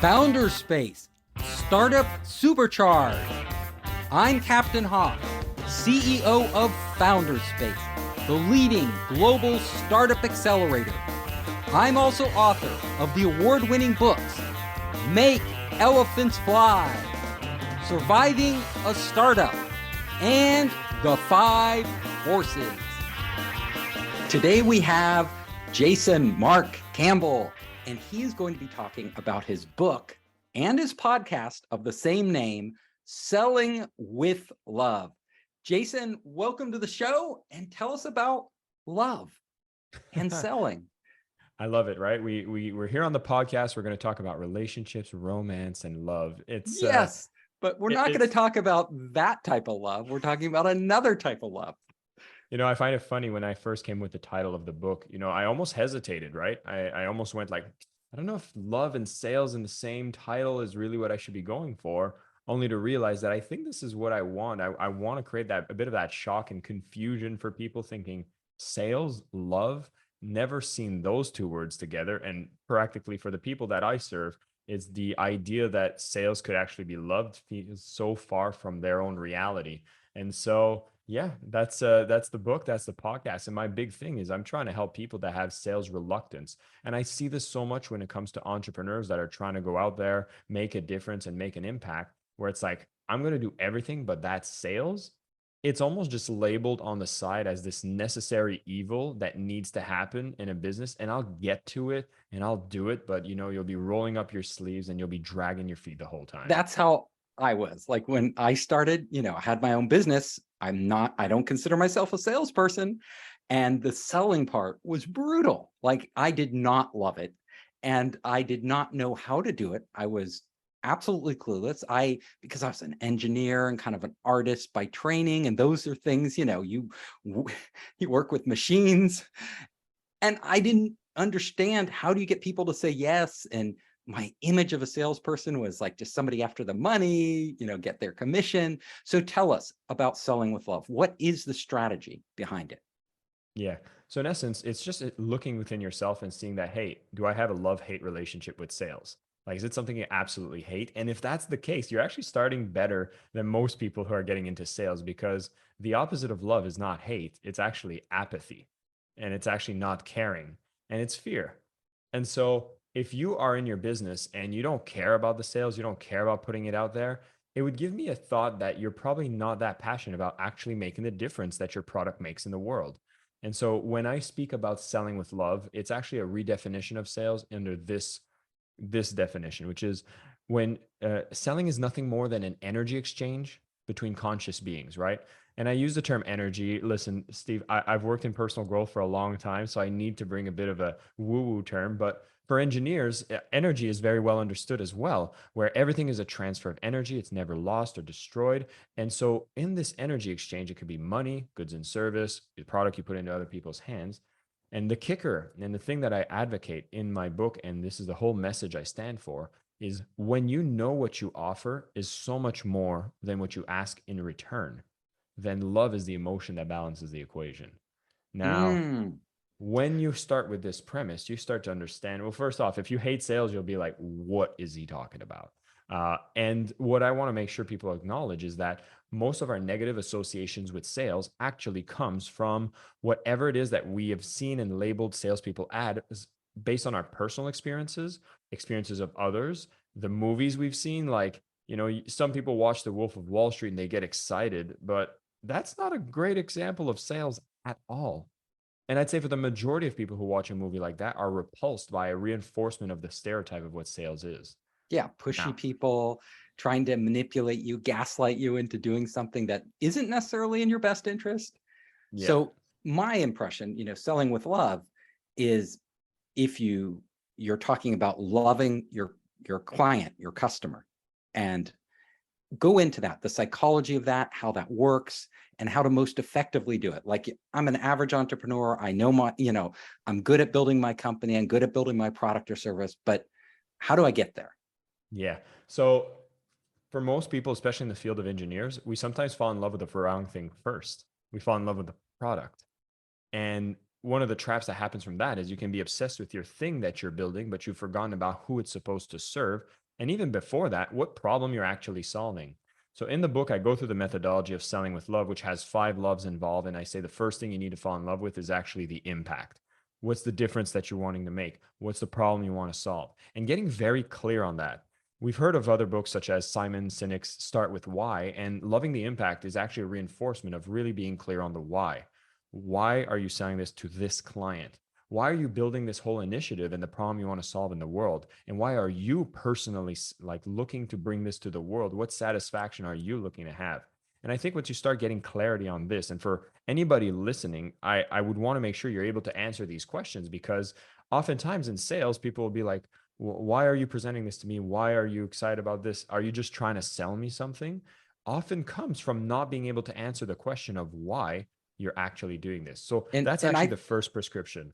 Founder Space, Startup Supercharged. I'm Captain Hawk, CEO of Founder Space, the leading global startup accelerator. I'm also author of the award-winning books, Make Elephants Fly, Surviving a Startup, and The Five Forces. Today we have Jason Marc Campbell, and he is going to be talking about his book and his podcast of the same name, Selling with Love. Jason, welcome to the show, and tell us about love and selling. I love it, right? We're here on the podcast. We're going to talk about relationships, romance, and love. Yes, but we're not going to talk about that type of love. We're talking about another type of love. I find it funny when I first came with the title of the book, I almost hesitated, right? I almost went like, I don't know if love and sales in the same title is really what I should be going for, only to realize that I think this is what I want. I want to create a bit of that shock and confusion for people thinking sales, love, never seen those two words together. And practically for the people that I serve, it's the idea that sales could actually be loved feels so far from their own reality. And so, yeah, that's the book, that's the podcast. And my big thing is I'm trying to help people that have sales reluctance. And I see this so much when it comes to entrepreneurs that are trying to go out there, make a difference and make an impact, where it's like, I'm going to do everything, but that's sales. It's almost just labeled on the side as this necessary evil that needs to happen in a business. And I'll get to it and I'll do it. But you'll be rolling up your sleeves and you'll be dragging your feet the whole time. That's how I was. Like when I started, I had my own business. I don't consider myself a salesperson. And the selling part was brutal. Like I did not love it. And I did not know how to do it. I was absolutely clueless. Because I was an engineer and kind of an artist by training. And those are things, you work with machines. And I didn't understand, how do you get people to say yes? And my image of a salesperson was like just somebody after the money, get their commission. So tell us about Selling with Love. What is the strategy behind it? Yeah. So in essence, it's just looking within yourself and seeing that, hey, do I have a love-hate relationship with sales? Like, is it something you absolutely hate? And if that's the case, you're actually starting better than most people who are getting into sales, because the opposite of love is not hate. It's actually apathy, and it's actually not caring, and it's fear. And so if you are in your business and you don't care about the sales, you don't care about putting it out there, it would give me a thought that you're probably not that passionate about actually making the difference that your product makes in the world. And so when I speak about selling with love, it's actually a redefinition of sales under this definition, which is when selling is nothing more than an energy exchange between conscious beings, right? And I use the term energy. Listen, Steve, I've worked in personal growth for a long time, so I need to bring a bit of a woo-woo term. But for engineers, energy is very well understood as well, where everything is a transfer of energy. It's never lost or destroyed. And so in this energy exchange, it could be money, goods and service, the product you put into other people's hands. And the kicker and the thing that I advocate in my book, and this is the whole message I stand for, is when you know what you offer is so much more than what you ask in return, then love is the emotion that balances the equation. Now, when you start with this premise, you start to understand, well, first off, if you hate sales, you'll be like, what is he talking about? And what I want to make sure people acknowledge is that most of our negative associations with sales actually comes from whatever it is that we have seen and labeled salespeople as based on our personal experiences of others, the movies we've seen. Like, some people watch The Wolf of Wall Street and they get excited, but that's not a great example of sales at all. And I'd say for the majority of people who watch a movie like that are repulsed by a reinforcement of the stereotype of what sales is. Yeah, pushy Now, people trying to manipulate you, gaslight you into doing something that isn't necessarily in your best interest. yeah. So my impression, Selling with Love is if you're talking about loving your client, your customer, and go into that, the psychology of that, how that works, and how to most effectively do it. Like I'm an average entrepreneur. I know I'm good at building my company. I'm good at building my product or service, but how do I get there? Yeah. So for most people, especially in the field of engineers, we sometimes fall in love with the wrong thing first. We fall in love with the product. And one of the traps that happens from that is you can be obsessed with your thing that you're building, but you've forgotten about who it's supposed to serve. And even before that, what problem you're actually solving. So in the book, I go through the methodology of selling with love, which has 5 loves involved. And I say the first thing you need to fall in love with is actually the impact. What's the difference that you're wanting to make? What's the problem you want to solve? And getting very clear on that. We've heard of other books such as Simon Sinek's Start with Why, and loving the impact is actually a reinforcement of really being clear on the why. Why are you selling this to this client? Why are you building this whole initiative and the problem you want to solve in the world? And why are you personally like looking to bring this to the world? What satisfaction are you looking to have? And I think once you start getting clarity on this, and for anybody listening, I would want to make sure you're able to answer these questions, because oftentimes in sales, people will be like, why are you presenting this to me? Why are you excited about this? Are you just trying to sell me something? Often comes from not being able to answer the question of why you're actually doing this. So that's And actually I the first prescription.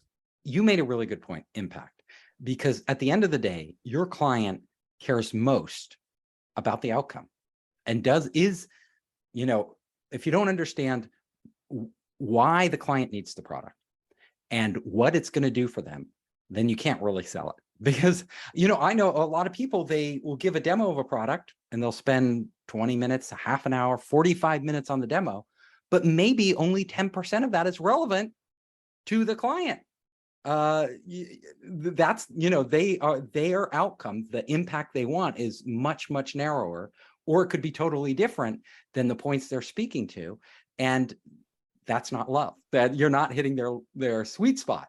you made a really good point, impact, because at the end of the day, your client cares most about the outcome and you know, if you don't understand why the client needs the product and what it's going to do for them, then you can't really sell it. Because, I know a lot of people, they will give a demo of a product and they'll spend 20 minutes, a half an hour, 45 minutes on the demo, but maybe only 10% of that is relevant to the client. That's, their outcome, the impact they want is much, much narrower, or it could be totally different than the points they're speaking to. And that's not love. That you're not hitting their sweet spot.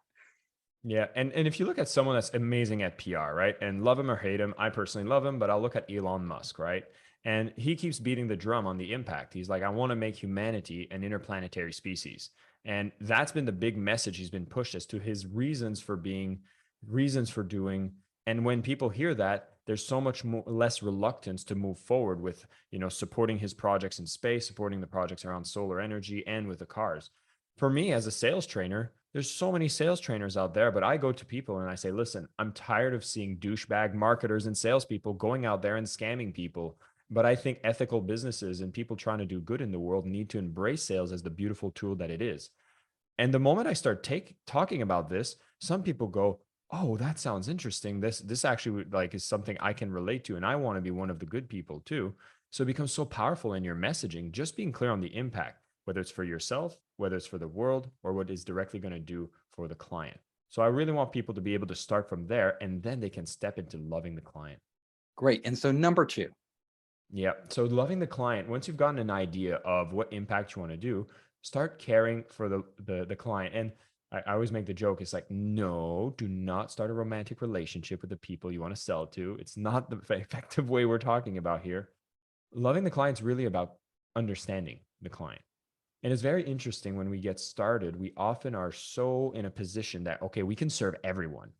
Yeah. And if you look at someone that's amazing at PR, right? And love him or hate him, I personally love him, but I'll look at Elon Musk, right? And he keeps beating the drum on the impact. He's like, I want to make humanity an interplanetary species. And that's been the big message he's been pushed as to his reasons for being, reasons for doing. And when people hear that, there's so much less reluctance to move forward with, supporting his projects in space, supporting the projects around solar energy and with the cars. For me as a sales trainer, there's so many sales trainers out there, but I go to people and I say, listen, I'm tired of seeing douchebag marketers and salespeople going out there and scamming people. But I think ethical businesses and people trying to do good in the world need to embrace sales as the beautiful tool that it is. And the moment I start talking about this, some people go, "Oh, that sounds interesting. This actually like is something I can relate to, and I want to be one of the good people too." So it becomes so powerful in your messaging, just being clear on the impact, whether it's for yourself, whether it's for the world, or what is directly going to do for the client. So I really want people to be able to start from there, and then they can step into loving the client. Great. And so number two. Yeah. So loving the client, once you've gotten an idea of what impact you want to do, start caring for the client. And I always make the joke, it's like, no, do not start a romantic relationship with the people you want to sell to. It's not the effective way we're talking about here. Loving the client's really about understanding the client. And it's very interesting when we get started, we often are so in a position that, okay, we can serve everyone.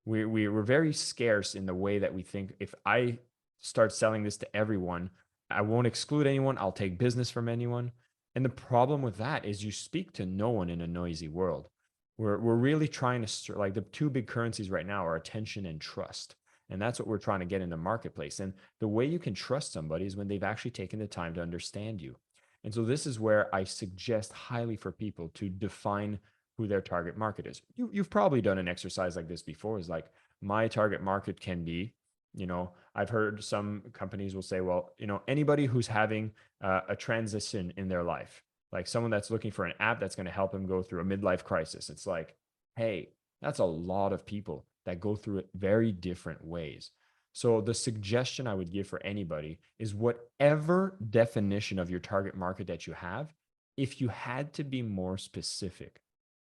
We're very scarce in the way that we think if I start selling this to everyone, I won't exclude anyone. I'll take business from anyone. And the problem with that is you speak to no one in a noisy world. We're really trying to, like, the two big currencies right now are attention and trust. And that's what we're trying to get in the marketplace. And the way you can trust somebody is when they've actually taken the time to understand you. And so this is where I suggest highly for people to define who their target market is. You've probably done an exercise like this before, is like, my target market can be, I've heard some companies will say, well, anybody who's having a transition in their life, like someone that's looking for an app that's going to help them go through a midlife crisis. It's like, hey, that's a lot of people that go through it very different ways. So the suggestion I would give for anybody is whatever definition of your target market that you have, if you had to be more specific,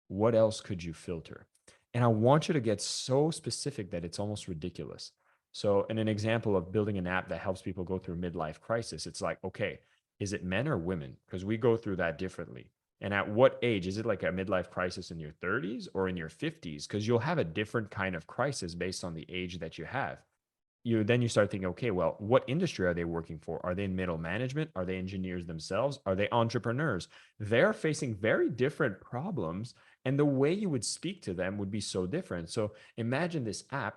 what else could you filter? And I want you to get so specific that it's almost ridiculous. So in an example of building an app that helps people go through midlife crisis, it's like, okay, is it men or women? Because we go through that differently. And at what age? Is it like a midlife crisis in your 30s or in your 50s? Because you'll have a different kind of crisis based on the age that you have. You start thinking, okay, well, what industry are they working for? Are they in middle management? Are they engineers themselves? Are they entrepreneurs? They're facing very different problems, and the way you would speak to them would be so different. So imagine this app,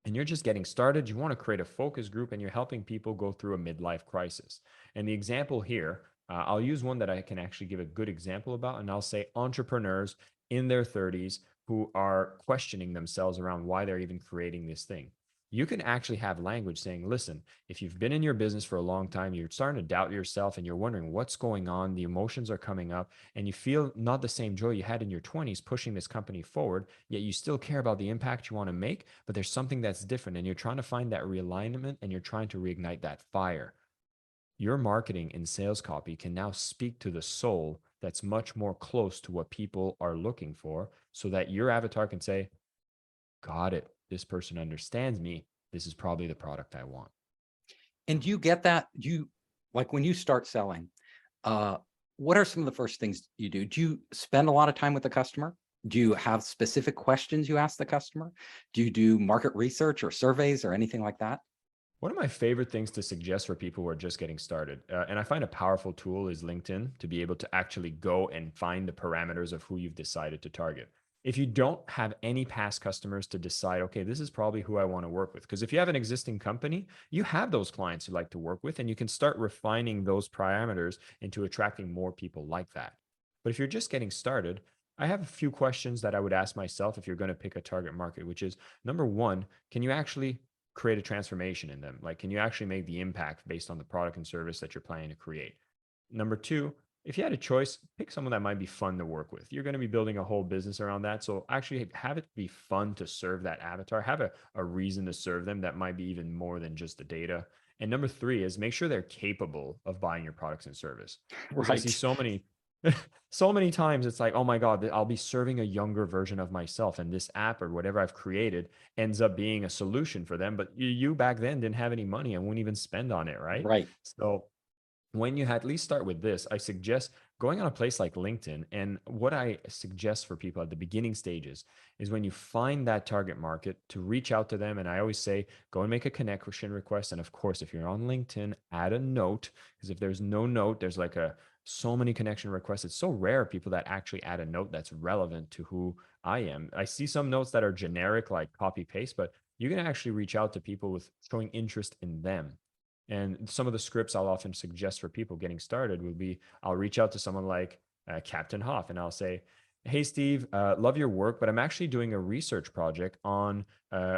and you're just getting started. You want to create a focus group, and you're helping people go through a midlife crisis. And the example here, I'll use one that I can actually give a good example about, and I'll say entrepreneurs in their 30s who are questioning themselves around why they're even creating this thing. you can actually have language saying, listen, if you've been in your business for a long time, you're starting to doubt yourself and you're wondering what's going on, the emotions are coming up, and you feel not the same joy you had in your 20s pushing this company forward, yet you still care about the impact you want to make, but there's something that's different and you're trying to find that realignment and you're trying to reignite that fire. Your marketing and sales copy can now speak to the soul that's much more close to what people are looking for so that your avatar can say, got it. This person understands me. This is probably the product I want. And do you get that? Like when you start selling, uh, what are some of the first things you do? Do you spend a lot of time with the customer? Do you have specific questions you ask the customer? Do you do market research or surveys or anything like that? One of my favorite things to suggest for people who are just getting started, and I find a powerful tool is LinkedIn to be able to actually go and find the parameters of who you've decided to target. If you don't have any past customers to decide, okay, this is probably who I want to work with. Because if you have an existing company, you have those clients you like to work with, and you can start refining those parameters into attracting more people like that. But if you're just getting started, I have a few questions that I would ask myself if you're going to pick a target market, which is number one, can you actually create a transformation in them? Like, can you actually make the impact based on the product and service that you're planning to create? Number two, if you had a choice, pick someone that might be fun to work with. You're going to be building a whole business around that. So actually have it be fun to serve that avatar, have a reason to serve them that might be even more than just the data. And number three is make sure they're capable of buying your products and service. Because I see Right. so many so many times it's like, oh my God, I'll be serving a younger version of myself. And this app or whatever I've created ends up being a solution for them. But you back then didn't have any money and wouldn't even spend on it, right? Right. So when you at least start with this, I suggest going on a place like LinkedIn. And what I suggest for people at the beginning stages is when you find that target market to reach out to them. And I always say, go and make a connection request. And of course, if you're on LinkedIn, add a note, because if there's no note, there's like so many connection requests. It's so rare people that actually add a note that's relevant to who I am. I see some notes that are generic, like copy paste, but you can actually reach out to people with showing interest in them. And some of the scripts I'll often suggest for people getting started would be I'll reach out to someone like Captain Hoff and I'll say, hey, Steve, love your work, but I'm actually doing a research project on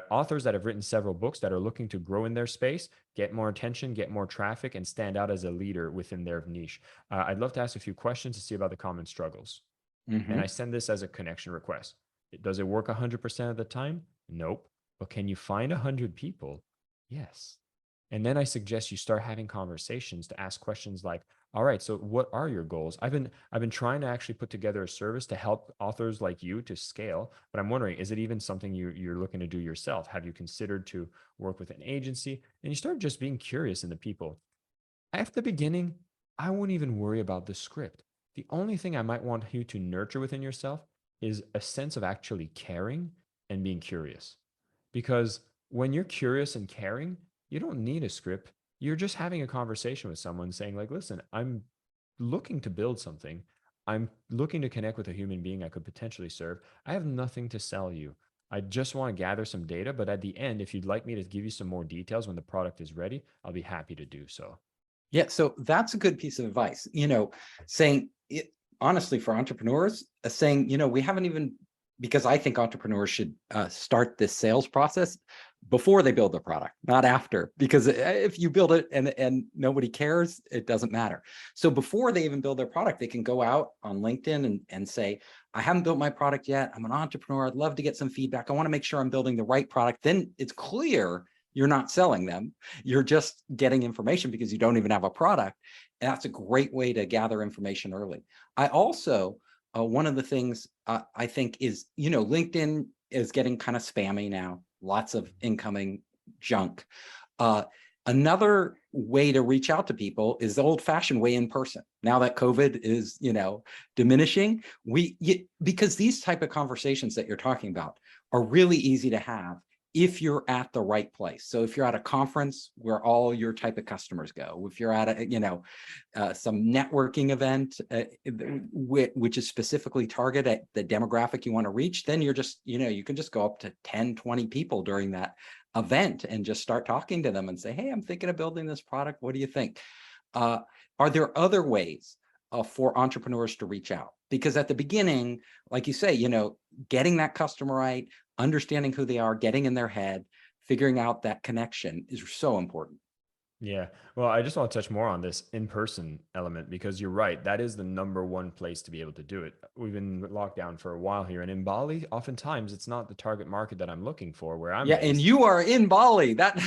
authors that have written several books that are looking to grow in their space, get more attention, get more traffic, and stand out as a leader within their niche. I'd love to ask a few questions to see about the common struggles. And I Hmm. send this as a connection request. Does it work 100% of the time? Nope. But can you find 100 people? Yes. And then I suggest you start having conversations to ask questions like, all right, so what are your goals? I've been trying to actually put together a service to help authors like you to scale, but I'm wondering, is it even something you're looking to do yourself? Have you considered to work with an agency? And you start just being curious in the people. At the beginning, I wouldn't even worry about the script. The only thing I might want you to nurture within yourself is a sense of actually caring and being curious. Because when you're curious and caring, you don't need a script. You're just having a conversation with someone saying, like, listen, I'm looking to build something. I'm looking to connect with a human being I could potentially serve. I have nothing to sell you. I just want to gather some data. But at the end, if you'd like me to give you some more details when the product is ready, I'll be happy to do so. Yeah, so that's a good piece of advice. Saying it honestly for entrepreneurs, saying, we haven't even, because I think entrepreneurs should start this sales process before they build their product, not after. Because if you build it and nobody cares, it doesn't matter. So before they even build their product, they can go out on LinkedIn and say, I haven't built my product yet. I'm an entrepreneur. I'd love to get some feedback. I want to make sure I'm building the right product. Then it's clear you're not selling them. You're just getting information because you don't even have a product. And that's a great way to gather information early. I also, one of the things I think is, LinkedIn is getting kind of spammy now, lots of incoming junk. Uh, Another way to reach out to people is the old fashioned way in person. Now that COVID is, diminishing, because these type of conversations that you're talking about are really easy to have if you're at the right place. So if you're at a conference where all your type of customers go, if you're at some networking event, which is specifically targeted at the demographic you want to reach, then you're just, you can just go up to 10, 20 people during that event and just start talking to them and say, hey, I'm thinking of building this product. What do you think? Are there other ways for entrepreneurs to reach out? Because at the beginning, like you say, getting that customer right, understanding who they are, getting in their head, figuring out that connection is so important. Yeah. Well, I just want to touch more on this in-person element because you're right. That is the number one place to be able to do it. We've been locked down for a while here. And in Bali, oftentimes it's not the target market that I'm looking for where I'm Yeah, and based. you are in Bali. That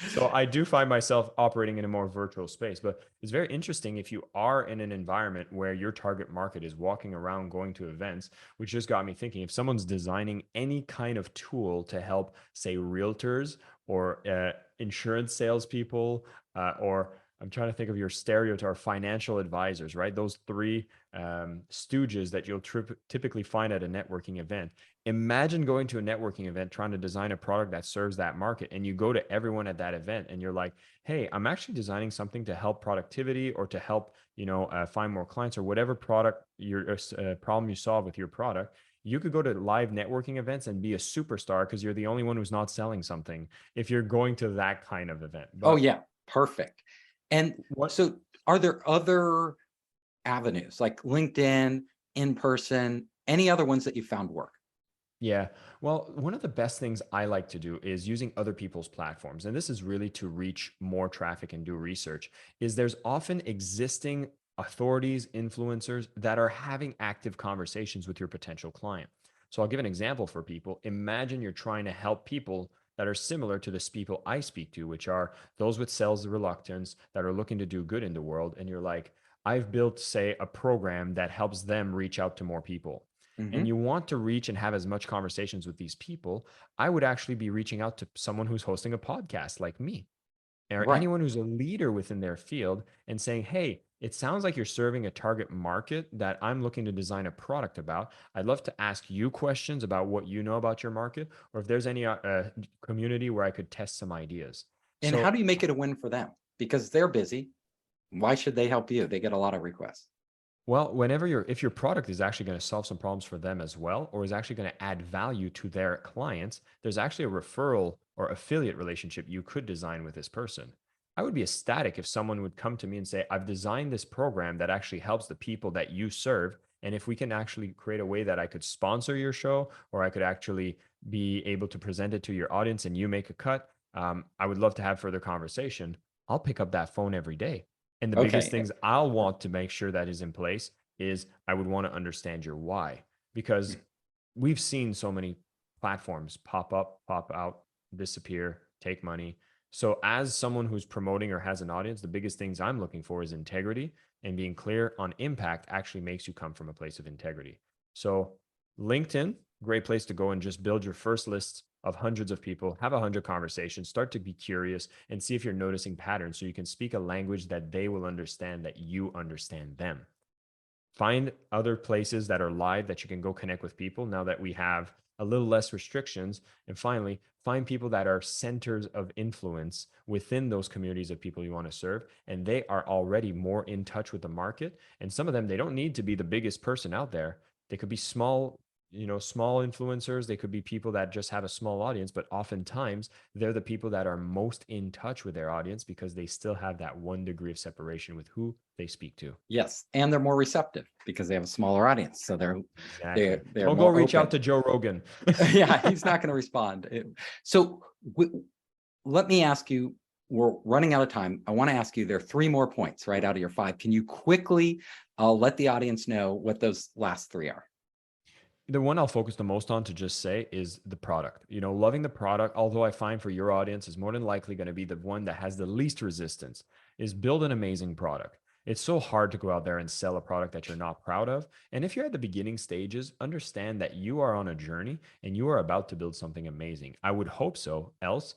So I do find myself operating in a more virtual space, but it's very interesting if you are in an environment where your target market is walking around, going to events, which just got me thinking if someone's designing any kind of tool to help, say, realtors or insurance salespeople, or I'm trying to think of your stereotype or financial advisors, right? Those three stooges that you'll typically find at a networking event. Imagine going to a networking event trying to design a product that serves that market, and you go to everyone at that event and you're like, hey, I'm actually designing something to help productivity or to help find more clients or whatever product your problem you solve with your product. You could go to live networking events and be a superstar because you're the only one who's not selling something if you're going to that kind of event. Oh But yeah, perfect. And what so are there other avenues like LinkedIn, in person, any other ones that you found work? Yeah. Well, one of the best things I like to do is using other people's platforms. And this is really to reach more traffic and do research. Is there's often existing authorities, influencers that are having active conversations with your potential client. So I'll give an example for people. Imagine you're trying to help people that are similar to the people I speak to, which are those with sales reluctance that are looking to do good in the world. And you're like, I've built, say, a program that helps them reach out to more people and Hmm. you want to reach and have as much conversations with these people, I would actually be reaching out to someone who's hosting a podcast like me or Right. anyone who's a leader within their field and saying, hey, it sounds like you're serving a target market that I'm looking to design a product about. I'd love to ask you questions about what you know about your market, or if there's any community where I could test some ideas. And how So do you make it a win for them? Because they're busy. Why should they help you? They get a lot of requests. well, whenever if your product is actually going to solve some problems for them as well, or is actually going to add value to their clients, there's actually a referral or affiliate relationship you could design with this person. I would be ecstatic if someone would come to me and say, I've designed this program that actually helps the people that you serve. And if we can actually create a way that I could sponsor your show, or I could actually be able to present it to your audience and you make a cut, I would love to have further conversation. I'll pick up that phone every day. And the biggest Okay. things I'll want to make sure that is in place is I would want to understand your why because we've seen so many platforms pop up, pop out, disappear, take money. So, as someone who's promoting or has an audience, the biggest things I'm looking for is integrity and being clear on impact actually makes you come from a place of integrity. So, LinkedIn, great place to go and just build your first list of hundreds of people, have 100 conversations, start to be curious and see if you're noticing patterns so you can speak a language that they will understand, that you understand them. Find other places that are live that you can go connect with people now that we have a little less restrictions. And finally, find people that are centers of influence within those communities of people you want to serve. And they are already more in touch with the market. And some of them, they don't need to be the biggest person out there. They could be small, small influencers. They could be people that just have a small audience, but oftentimes they're the people that are most in touch with their audience because they still have that 1 degree of separation with who they speak to. Yes, and they're more receptive because they have a smaller audience, so Exactly. they're Don't go more reach out open. to Joe Rogan. Yeah, he's not going to respond. So let me ask you. We're running out of time. I want to ask you. There are three more points right out of your five. Can you quickly let the audience know what those last three are? The one I'll focus the most on to just say is the product. Loving the product, although I find for your audience is more than likely going to be the one that has the least resistance, is build an amazing product. It's so hard to go out there and sell a product that you're not proud of. And if you're at the beginning stages, understand that you are on a journey and you are about to build something amazing. I would hope so. Else,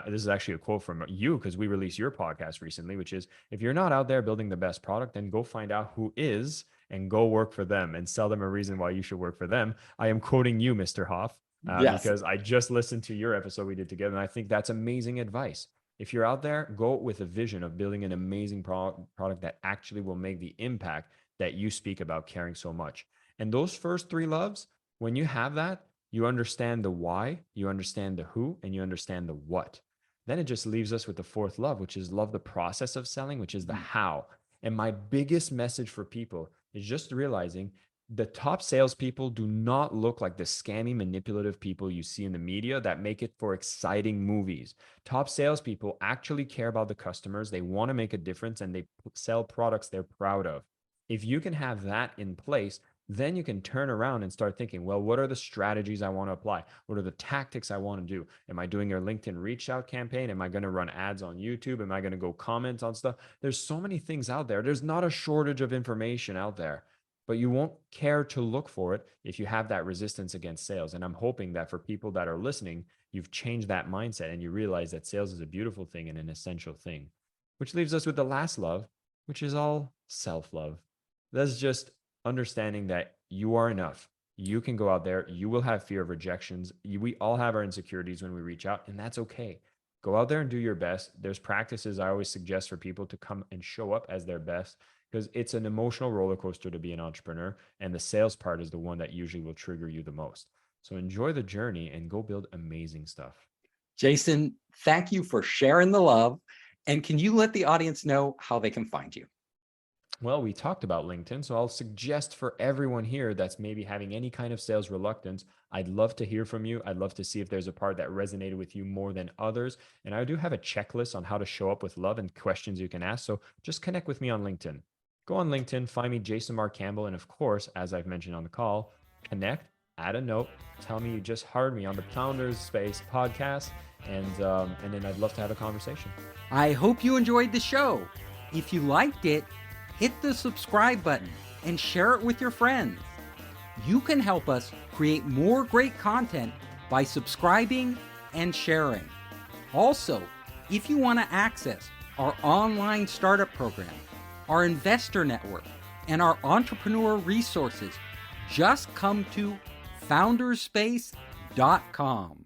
this is actually a quote from you because we released your podcast recently, which is if you're not out there building the best product, then go find out who is and go work for them and sell them a reason why you should work for them. I am quoting you, Mr. Hoff, Yes. because I just listened to your episode we did together. And I think that's amazing advice. If you're out there, go with a vision of building an amazing product that actually will make the impact that you speak about caring so much. And those first three loves, when you have that, you understand the why, you understand the who, and you understand the what. Then it just leaves us with the fourth love, which is love the process of selling, which is the how. And my biggest message for people is just realizing The top salespeople do not look like the scammy, manipulative people you see in the media that make it for exciting movies. Top salespeople actually care about the customers. They want to make a difference and they sell products they're proud of. If you can have that in place, then you can turn around and start thinking, well, what are the strategies I want to apply? What are the tactics I want to do? Am I doing a LinkedIn reach out campaign? Am I going to run ads on YouTube? Am I going to go comment on stuff? There's so many things out there. There's not a shortage of information out there, but you won't care to look for it if you have that resistance against sales. And I'm hoping that for people that are listening, you've changed that mindset and you realize that sales is a beautiful thing and an essential thing, which leaves us with the last love, which is all self love. That's just understanding that you are enough. You can go out there. You will have fear of rejections. We all have our insecurities when we reach out, and that's okay. Go out there and do your best. There's practices I always suggest for people to come and show up as their best, because it's an emotional roller coaster to be an entrepreneur. And the sales part is the one that usually will trigger you the most. So enjoy the journey and go build amazing stuff. Jason, thank you for sharing the love. And can you let the audience know how they can find you? Well, we talked about LinkedIn, so I'll suggest for everyone here that's maybe having any kind of sales reluctance, I'd love to hear from you. I'd love to see if there's a part that resonated with you more than others. And I do have a checklist on how to show up with love and questions you can ask. So just connect with me on LinkedIn. Go on LinkedIn, find me, Jason Marc Campbell. And of course, as I've mentioned on the call, connect, add a note, tell me you just heard me on the Founders Space podcast. And then I'd love to have a conversation. I hope you enjoyed the show. If you liked it, hit the subscribe button and share it with your friends. You can help us create more great content by subscribing and sharing. Also, if you want to access our online startup program, our investor network, and our entrepreneur resources, just come to founderspace.com.